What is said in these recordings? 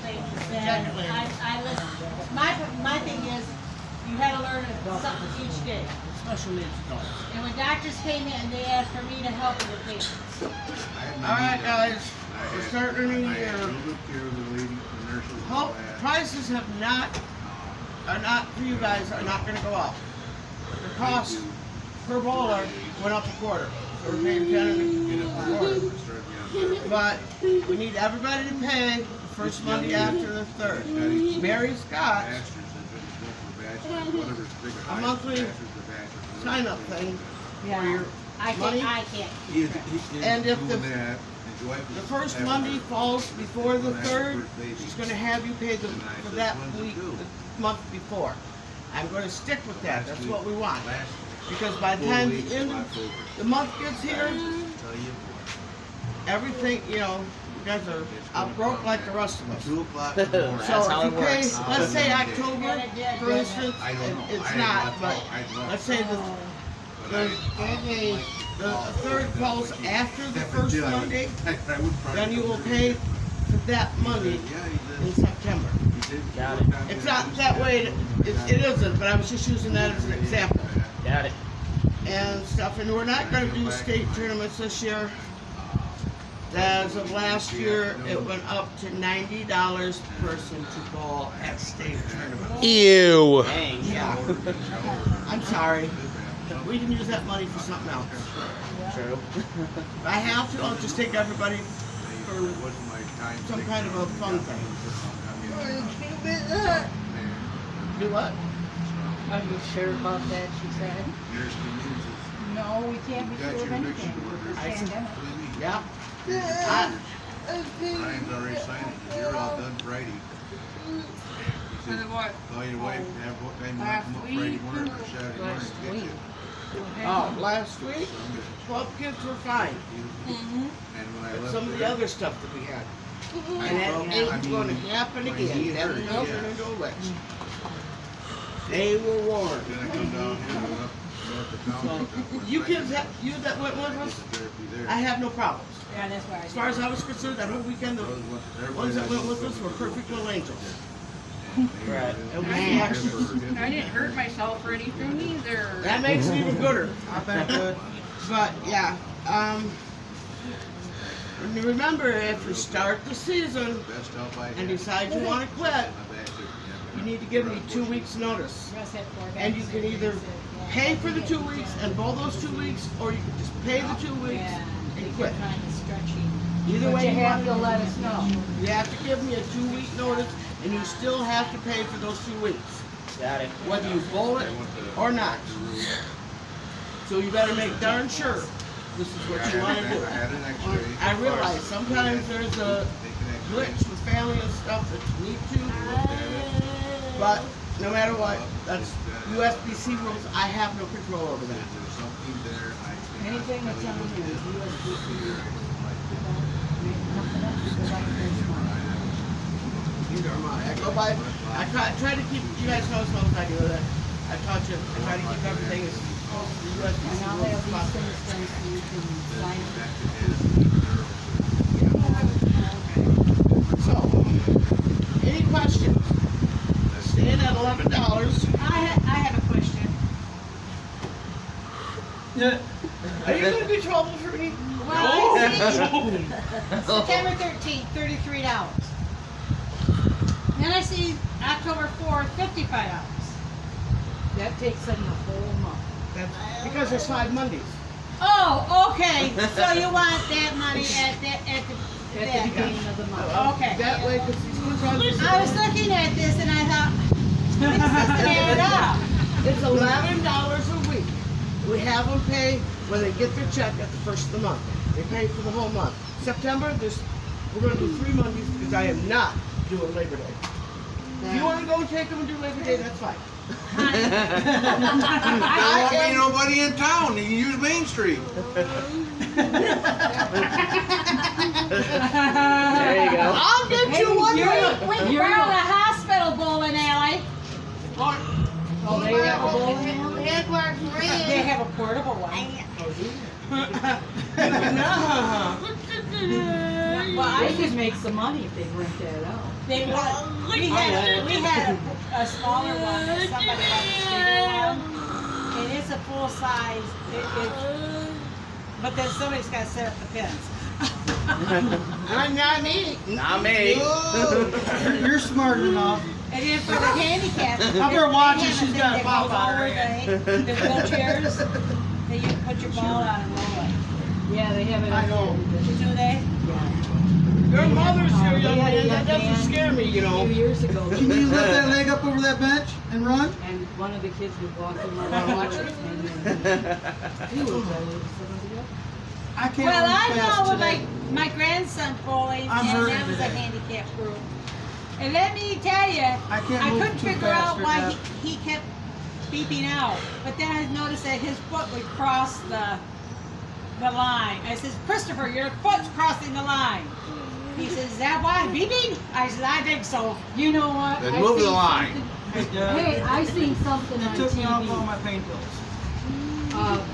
things, then I listen. My thing is, you had to learn something each day. Special needs adults. And when doctors came in, they asked for me to help with the patients. Alright guys, we're starting a new year. Hope prices are not for you guys, are not gonna go up. The cost per bowler went up a quarter. So we're paying 10 and a quarter. But we need everybody to pay the first Monday after the 3rd. Mary's got a monthly sign-up thing for your money. I can't. And if the first Monday falls before the 3rd, she's going to have you pay for that week, the month before. I'm going to stick with that. That's what we want. Because by the time the end of the month gets here, everything, you know, you guys are out broke like the rest of us. 2 o'clock in the morning. So if you pay, let's say October, for instance, it's not, but let's say the 3rd falls after the first Monday, then you will pay for that Monday in September. Got it. It's not that way, it isn't, but I was just using that as an example. Got it. And stuff, and we're not going to do state tournaments this year. As of last year, it went up to $90 per person to bowl at state tournaments. Ew. Dang. Yeah. I'm sorry. We can use that money for something else. True. If I have to, I'll just take everybody for some kind of a fun thing. Do what? Are you sure about that, she said? No, we can't be sure of anything with this pandemic. Yeah. Ryan's already signed it. You're all done Friday. He said, call your wife and have what time you want to come up Friday morning or Saturday morning to get you. Oh, last week, 12 kids were fine. And when I But left some of the there, other stuff that we had. And that ain't going to happen again. That will open into a witch. They were warned. then I come down here and went up north of town. You kids, you that went with us, I have no problems. Yeah, that's why. As far as I was concerned, that whole weekend, the ones that went with us were perfect little angels. Right. And we actually, I didn't hurt myself or anything either. that makes it even gooder. But yeah, and remember, if you start the season and decide you want to quit, you need to give me 2 weeks notice. Russ had 4 And you can either pay for the 2 weeks and bowl those 2 weeks, or you can just pay the 2 weeks and quit. Either way, you have to let us know. You have to give me a 2-week notice, and you still have to pay for those 2 weeks, Got it. whether you bowl it or not. So you better make darn sure this is what you want to do. I realize sometimes there's a glitch with family and stuff that you need to, but no matter what, that's USBC rules. I have no control over that. Anything that's on the USBC. Neither am I. I go by, I try to keep, you guys know as well as I do that. I taught you, I try to keep everything as close to the USBC And I'll rules have as these possible. things done so you can sign it. So, any questions? Staying at $11. I have a question. Are you going to be trouble for me? Well, I see September 13th, $33. Then I see October 4th, $55. That takes in the whole month. That's because there's 5 Mondays. Oh, okay. So you want that money at the beginning of the month. Okay. That way, because these ones are I was looking at this and I thought, this doesn't add up. it's $11 a week. We have them pay when they get their check at the first of the month. They pay for the whole month. September, we're going to do 3 Mondays because I am not doing Labor Day. If you want to go and take them and do Labor Day, that's fine. There won't be nobody in town. You can use Main Street. There you go. I'll get you one You're day. in a hospital bowling alley. Oh, they have a bowling alley? They have a portable one. Well, They could make some money if they rent that out. They would. We had a smaller one that somebody had a bigger one, and it's a full size. But then somebody's got to set up the pins. Not me. Not me. You're smart enough. And then for the handicap, Up there watching, they have a she's thing got a that pop goes on her over the wheelchairs. That you put your ball on and roll it. Yeah, they have it. I know. Do they? Your mother's here, young They had a man. That young doesn't man scare me, you A know. few years ago. Can you lift that leg up over that bench and run? And one of the kids was walking around and he was I can't Well, run I fast know when today. my grandson bullied, I'm and hurting that was a today. handicap group. And let me tell you, I can't I move couldn't too figure fast out for why that. he kept beeping out. But then I noticed that his foot would cross the line. I says, Christopher, your foot's crossing the line. He says, is that why I'm beeping? I said, I think so. You know what? Then I move the seen line. something- Yeah. Hey, I seen something on It took me off all TV. my pain pills. Oh,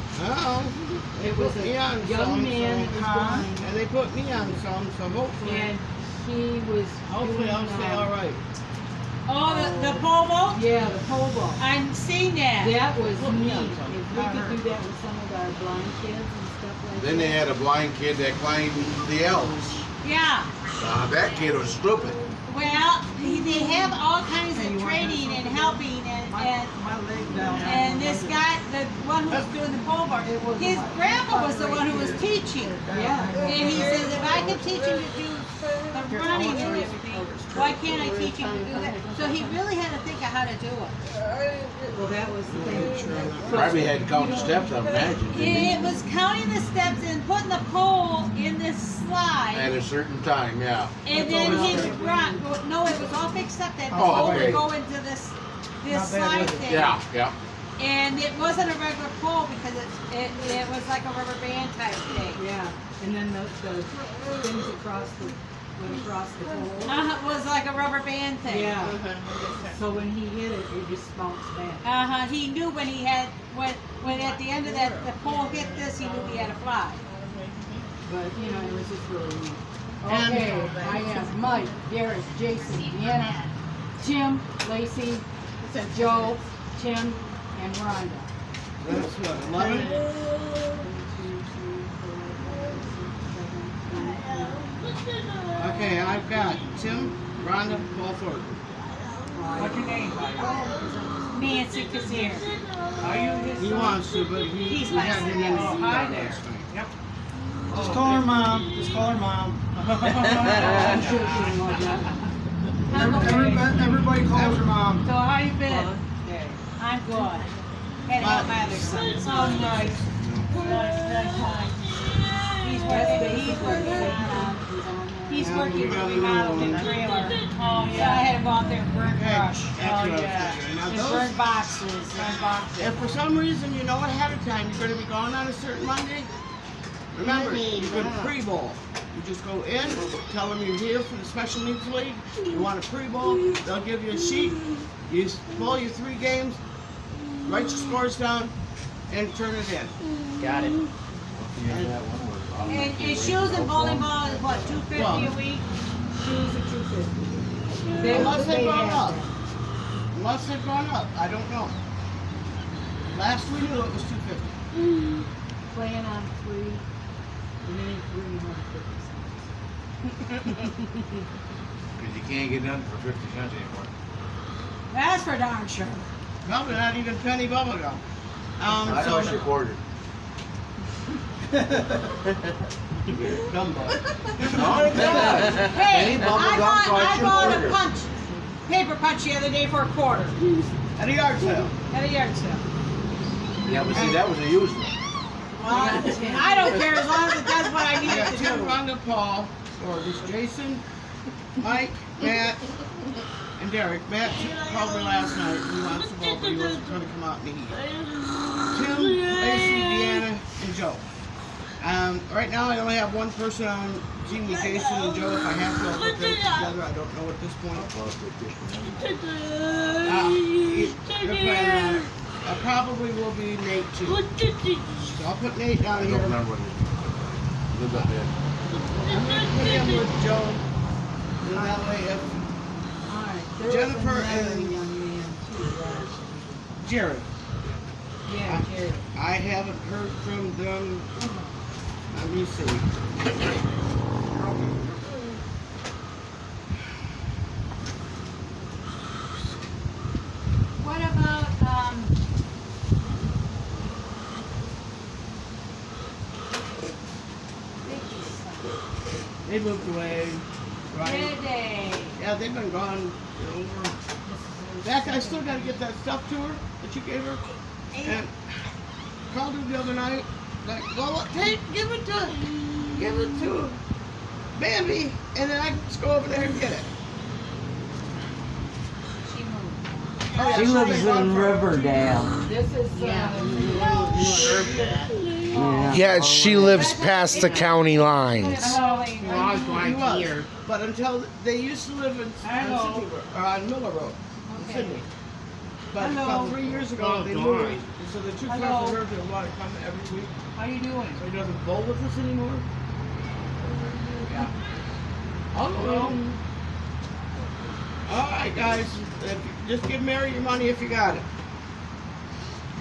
It was a me on young some, man that was blind, and they put me on some, so hopefully, and he was hopefully I'll doing, stay all right. Oh, the pole vault? Yeah, the pole vault. I've seen that. That was Put me neat. on If something. we could do that with some of our blind kids and stuff like that. Then they had a blind kid that climbed the Alps. Yeah. That kid was stupid. Well, they have all kinds of training and helping My leg down. and this guy, the one who was doing the pole vault, his grandpa was the one who was teaching. Yeah. And he says, if I can teach him to do the running and everything, why can't I teach him to do that? So he really had to think of how to do it. Well, that was the thing. Probably had to count the steps, I imagine. didn't he? It was counting the steps and putting the pole in this At slide. a certain time, yeah. And then he would run. No, it was all fixed up that the Oh, pole okay. would go into this Not bad, slide was it? thing. Yeah, yeah. And it wasn't a regular pole because it was like a rubber band type thing. Yeah, and then the things across the pole. It was like a rubber band thing. Yeah. So when he hit it, it just bounced back. He knew when he had when at the end of that the pole hit this, he knew he had to fly. But you know, it was just really neat. And- Okay, I have Mike, Derek, Jason, Deanna, Tim, Lacey, Joe, Tim, and Rhonda. That's what, 11? Okay, I've got Tim, Rhonda, Paul Thornton. What's your name? Nancy Kazir. Are you his He son? wants to, but He's he my had son. him in Oh, the hi there. last night. Yep. Oh, Just call her mom. Just call her mom. I'm sure she loved that. Everybody calls her mom. So how you been? Okay. I'm good. Had to help my other son. Oh, nice. He's working for remodeling trailer. Oh yeah. I had to go out there and burn Okay, brush. that's what I was thinking. Now And those- burn boxes. If for some reason you know ahead of time you're going to be gone on a certain Monday, remember, you can pre-bowl. You just go in, tell them you're here for the Special Needs League, you want a pre-bowl, they'll give you a sheet, you bowl your 3 games, write your scores down, and turn it in. Got it. And shoes and bowling ball is what, $250 a week? Shoes are $250. Unless they've gone have up. Unless they've gone up, I don't know. Last we knew it was 250. Playing on 3, and then 350. Because you can't get done for 50 cents anymore. That's for darn sure. Probably not even penny bubble gum. I know it's So, recorded. dumb bug. No, it does. Hey, Any bubble I gum bought costs you a quarter. a punch, paper punch the other day for a quarter At a yard sale. at a yard sale. Yeah, but see, that was a used one. Well, I don't care as long as it does what I need I it got to Tim, do. Rhonda, Paul, or this Jason, Mike, Matt, and Derek. Matt called me last night. He wants to go, but he wasn't going to come out in the heat. Tim, Lacey, Deanna, and Joe. Right now I only have one person on team with Jason and Joe. If I have to, I'll put them together. I don't know at this point. They're planning on it. I probably will be Nate too. So I'll put Nate I down don't here. remember what it is. Live up there. I'm gonna put him with Joe. And that way if Alright, there Jennifer was another and- young man too, right? Jared. Yeah, Jerry. I haven't heard from them. Let me see. What about, They moved away. Right? did they? Yeah, they've been gone. Back, I still gotta get that stuff to her that you gave her. And called her the other night. Like, well, give it to Bambi, and then I can just go over there and get it. She moved. Oh, She she's lives been gone in for- Riverdale. This is, Yeah. Yeah. Yeah, she lives past the county lines. Slowly. He was. But until they used to live in Hello. Sydney, or on Miller Road in Okay. Sydney. But Hello. about 3 years ago, Oh, they darn. moved. And so the two friends Hello. of hers that want to come every week. How you doing? So he doesn't bowl with us anymore. Yeah. Hello. All right, guys. Just give Mary your money if you got it.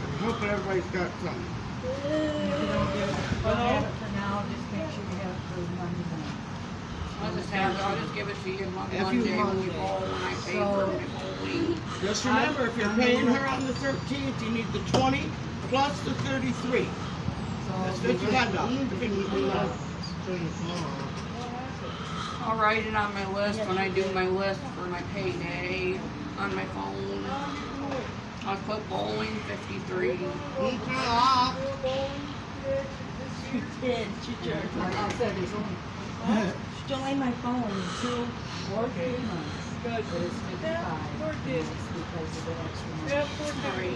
I'm hoping everybody's got something. If you don't have it for now, just make sure you have it for Monday night. I'll just give it to you on If you Monday when we Monday. bowl, when I pay for my bowling. Just remember, if you're paying her on the 13th, you need the 20 plus the 33. That's $55. I'll write it on my list when I do my list for my payday on my phone. I'll put bowling 53. She did, she charged me. I said it's only, she delayed my phone 2 or 3 months. But it's 55. It's because of the extra money.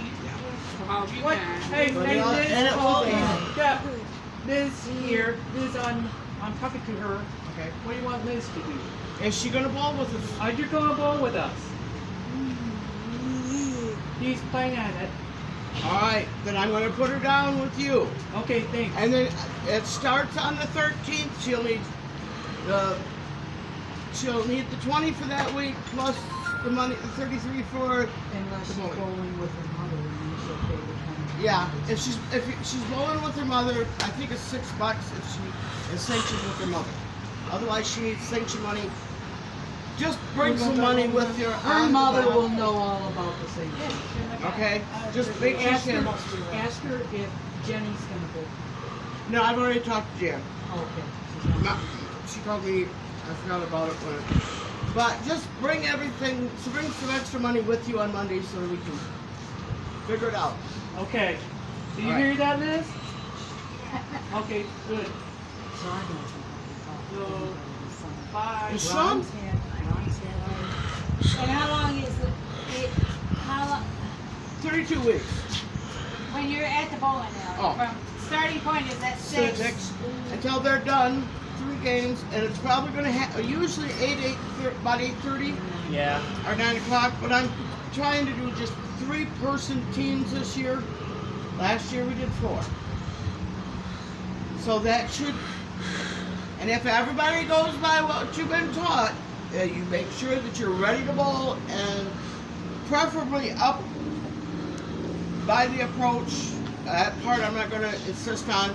How you What? can. Hey, But hey, it all- Liz. and it will be. Yeah, Liz here. Liz, I'm talking to her. Okay. What do you want Liz to do? Is she gonna bowl with us? Are you going to bowl with us? He's playing at it. All right, then I'm gonna put her down with you. Okay, thanks. And then it starts on the 13th. She'll need the 20 for that week plus the money, the 33 for. Unless she's The bowling. bowling with her mother, and then she'll pay the 20. Yeah, if she's bowling with her mother, I think it's $6 if she is sanctioned with her mother. Otherwise, she needs sanction money. Just bring some money with you. Her mother will know all about the same thing. Okay, just make sure Ask she. her, ask her if Jenny's gonna bowl. No, I've already talked to Jan. Oh, okay. She's not- No, she called me. I forgot about it when. But just bring everything. So bring some extra money with you on Monday so we can figure it out. Okay. Do you All right. hear that, Liz? Okay, good. So I don't think I can So, talk to bye. Your son? Ron's had, And how long is how long, 32 weeks. when you're at the bowling alley, Oh. from starting point is at 6? 6 until they're done. 3 games, and it's probably going to usually about 8:30 Yeah. or 9 o'clock. But I'm trying to do just 3-person teams this year. Last year we did 4. So that should. And if everybody goes by what you've been taught, you make sure that you're ready to bowl and preferably up by the approach. That part I'm not going to insist on,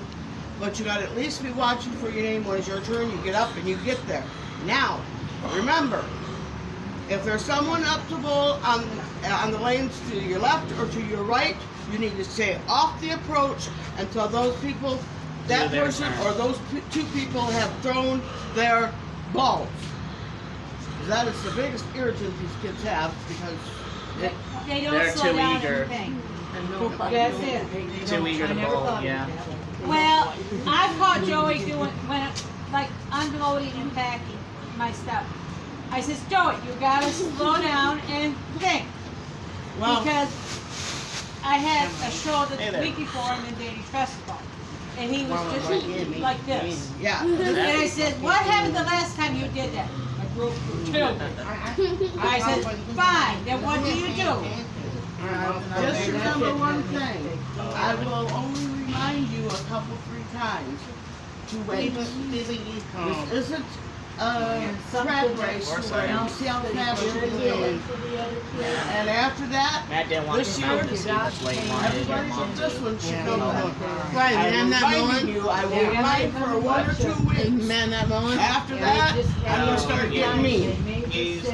but you got to at least be watching for your name when it's your turn. You get up and you get there. Now, remember, if there's someone up to bowl on the lanes to your left or to your right, you need to stay off the approach until those people, that Do their person turn. or those 2 people have thrown their balls. That is the biggest irritant these kids have because They don't They're slow too down eager. and think. That's it. Too eager to bowl. Yeah. Well, I've caught Joey doing, like unloading and packing my stuff. I says, Joey, you gotta slow down and think. well, Because I had a show the Hey there. week before in the Danish Festival. And he was just like this. yeah. And I said, what happened the last time you did that? I broke your children. I said, fine, then what do you do? Just remember one thing. I will only remind you a couple, 3 times. to wait. This isn't a Some crab kids race are where you see how fast you can do. And after that, Matt didn't want this to year, see that's late in my everybody day. but this one should know. Right, I'm reminding you, I will ride for 1 or 2 weeks. Man, that moment. After that, I'm gonna start getting mean. He's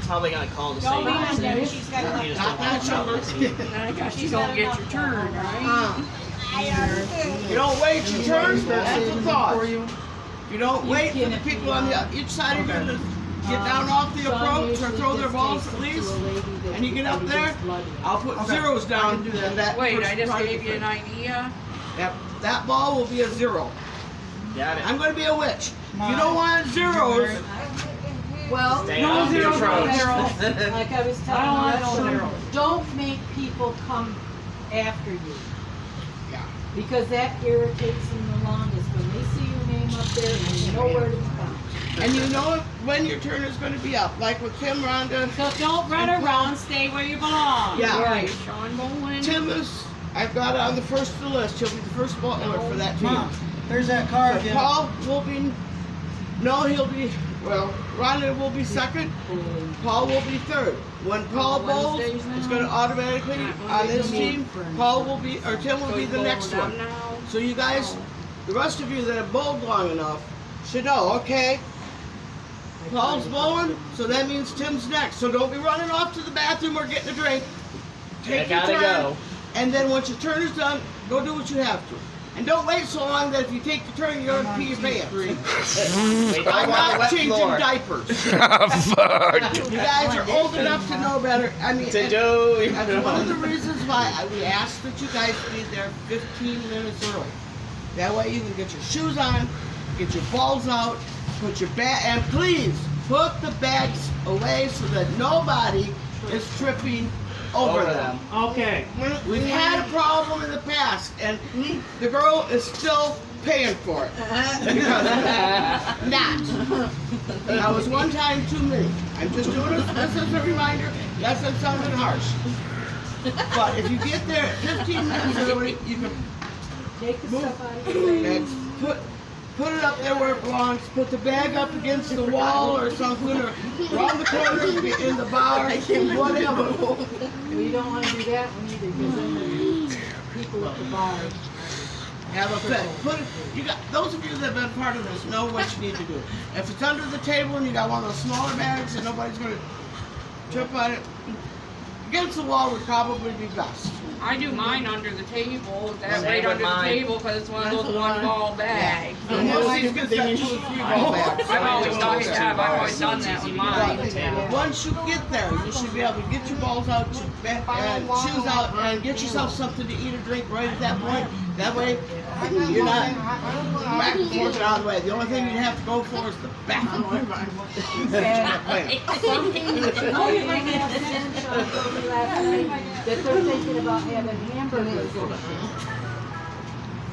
probably gonna call to say Don't that. mind her, she's got He enough. just don't want to trouble it. I guess you don't get your turn, right? You don't wait your turn, that's the thought. You don't wait for the people on each side of you to get down off the approach or throw their balls at least, and you get up there, I'll put zeros down and that. Wait, first I just part of gave the you thing. an idea. That ball will be a 0. Got it. I'm gonna be a witch. If you don't want zeros, Well, Stay no off the zeros, no approach. zeros. Like I was telling I you, don't want no zeros. don't make people come after you. Yeah. Because that irritates them the longest, when they see your name up there and they know where to come. and you know when your turn is gonna be up, like with Tim, Rhonda. So don't run around, stay where you belong. Yeah. Right, Sean Bowen. Tim is, I've got it on the first of the list. He'll be the first baller for that team. Mom, there's that car So again. Paul will be, no, he'll be, well, Rhonda will be second, Paul will be third. When Paul bowls, Wednesdays it's now? gonna automatically, on this team, Paul will be, or Tim will So be he's the bowling next down one. now? So you guys, the rest of you that have bowled long enough, should know, okay, Paul's bowling, so that means Tim's next. So don't be running off to the bathroom or getting a drink. Take I your gotta turn, go. and then once your turn is done, go do what you have to. And don't wait so long that if you take your turn, you're gonna pee your pants. We don't I'm want a not wet changing floor. diapers. Fuck. You guys are old enough to know better. I mean, To and do. that's one of the reasons why we ask that you guys be there 15 minutes early. That way you can get your shoes on, get your balls out, put your bag, and please put the bags away so that nobody is tripping over them. Okay. We've had a problem in the past, and the girl is still paying for it. Because not. That was one time too many. I'm just doing this as a reminder. Yes, I'm sounding harsh. But if you get there at 15 minutes early, you can Take the move stuff out of your way. and put it up there where it belongs. Put the bag up against the wall or something, or around the corner in the bar, whatever. We don't want to do that one either, because then the people at the bar. Have a fit. Put it, you got those of you that have been part of this know what you need to do. If it's under the table and you got one of those smaller bags and nobody's gonna trip on it, against the wall would probably be best. I do mine under the table. That's Same right with under mine. the table because it's one of those one ball bags. And most of these kids got 2 or 3 ball bags. I've always done that with mine. Once you get there, you should be able to get your balls out, your and shoes out, and get yourself something to eat or drink right at that point. That way, you're not back and forth out of the way. The only thing you have to go for is the bathroom. Oh, you bring it up again, Sean told me last night that they're thinking about having hamburgers over here.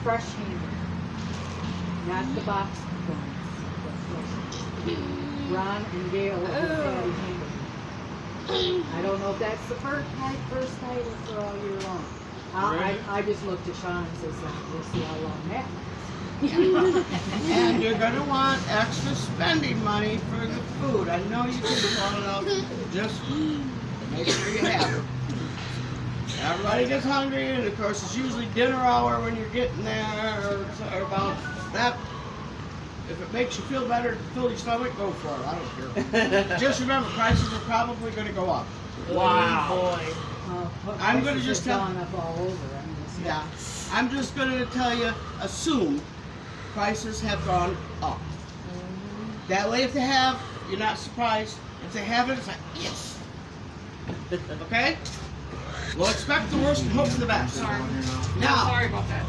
Fresh hamburgers. Not the box ones, but fresh. Ron and Gail will be having hamburgers. I don't know if that's the first night or for all year long. I just looked at Sean and says, we'll see how long that lasts. And you're gonna want extra spending money for the food. I know you can want enough, just make sure you have it. Everybody gets hungry, and of course it's usually dinner hour when you're getting there, or about that. If it makes you feel better to fill your stomach, go for it. I don't care. Just remember, prices are probably gonna go up. Wow. I'm gonna Prices just have tell- gone up all over. I mean, it's Yeah, I'm just gonna tell you, assume prices have gone up. That way if they have, you're not surprised. If they haven't, it's like, yes. Okay? We'll expect the worst and hope for the best. Sorry. Now, Sorry about that.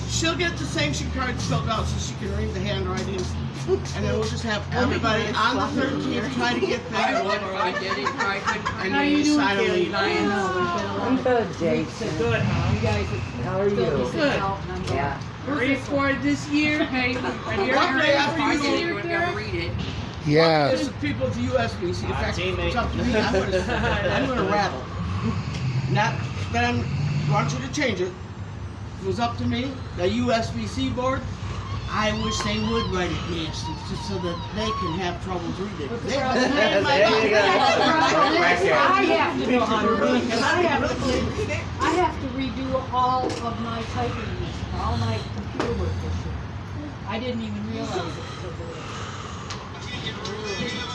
she'll get the sanction cards filled out so she can read the handwriting. And then we'll just have everybody on the 13th try to get I there. would if I did it. I couldn't. And then you sign a leave. I know, we've been a lot. Jason. Good, huh? You guys have How are filled you? this Good. out, and I'm going, Yeah. Ready for it this year? Hey, Luckily after I you did you would never read it. Yeah. There's some people at the USBC. In fact, teammate. it's up to me. I'm gonna rattle. Not that I want you to change it. If it was up to me, the USBC board, I wish they would write it nasty, just so that they can have troubles reading. They There you go. I have to know how to read, because I have to redo all of my typing, all my computer work this year. I didn't even realize it till today.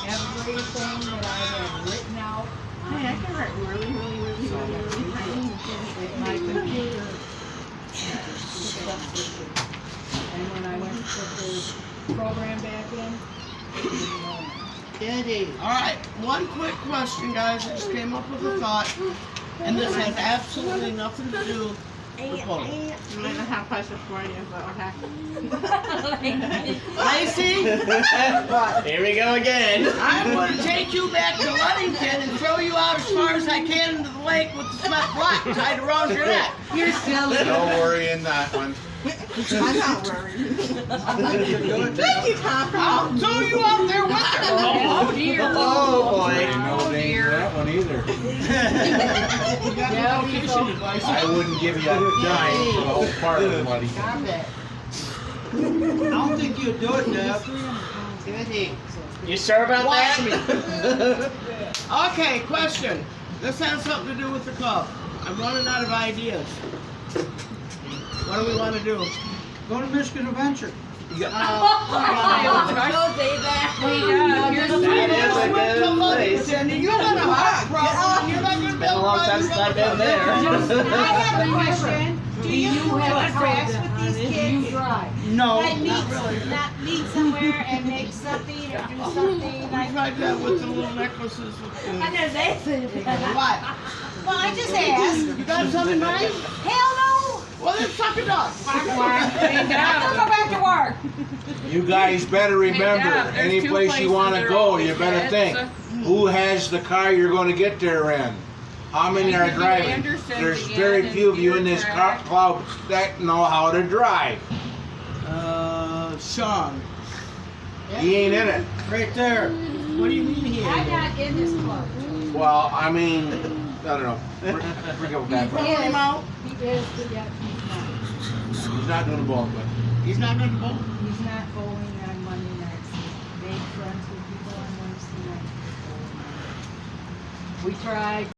Everything that I had written out on Hey, I can write really tiny. with my computer. picked up this year. And when I went to put the program back in, it didn't go in. Daddy. Alright, one quick question, guys. I just came up with a thought. And this has absolutely nothing to do with bullying. You might not have questions for you, but okay. Lacey, Here we go again. I'm going to take you back to Ludington and throw you out as far as I can into the lake with the cement block tied around your neck. You're silly. Don't worry in that one. I'm not worried. Thank you, Tom. I'll throw you out there with her. Oh dear. Oh boy. Ain't no danger in that one either. You got Yeah, no we location advice. I wouldn't give you a dime for the whole part of the money. Stop it. I don't think you'd do it, Deb. Daddy. You sure about Watch that? Okay, question. This has something to do with the club. I'm running out of ideas. What do we want to do? Go to Michigan Adventure. Don't say that. That is a good place. And you got a heart problem. You're not going to Been a long time since I've been there. I have a question. Do you have crafts with these kids? You drive. No, Like not really. not meet somewhere and make something or do something I like. tried that with the little necklaces. With I the... know they said What? Well, I just asked. You got something in mind? Hell no. Well, then suck it up. I'm gonna go back to work. You guys better remember, Hey, Dad, there's any two place you places wanna that are go, always you better red, think, so- who has the car you're gonna get there in? How many You are could do driving? Anderson's There's again very and few of you in Deer this Track. club that know how to drive. Sean. He ain't in it. Right there. What do you mean he I'm ain't? not in this club. Well, I mean, I don't know. Forget what that Throw was. him out. He is, but yet he's not. He's not doing the ball, but. He's not going to bowl. He's not bowling on Monday nights. He made friends with people on Wednesday night. We tried.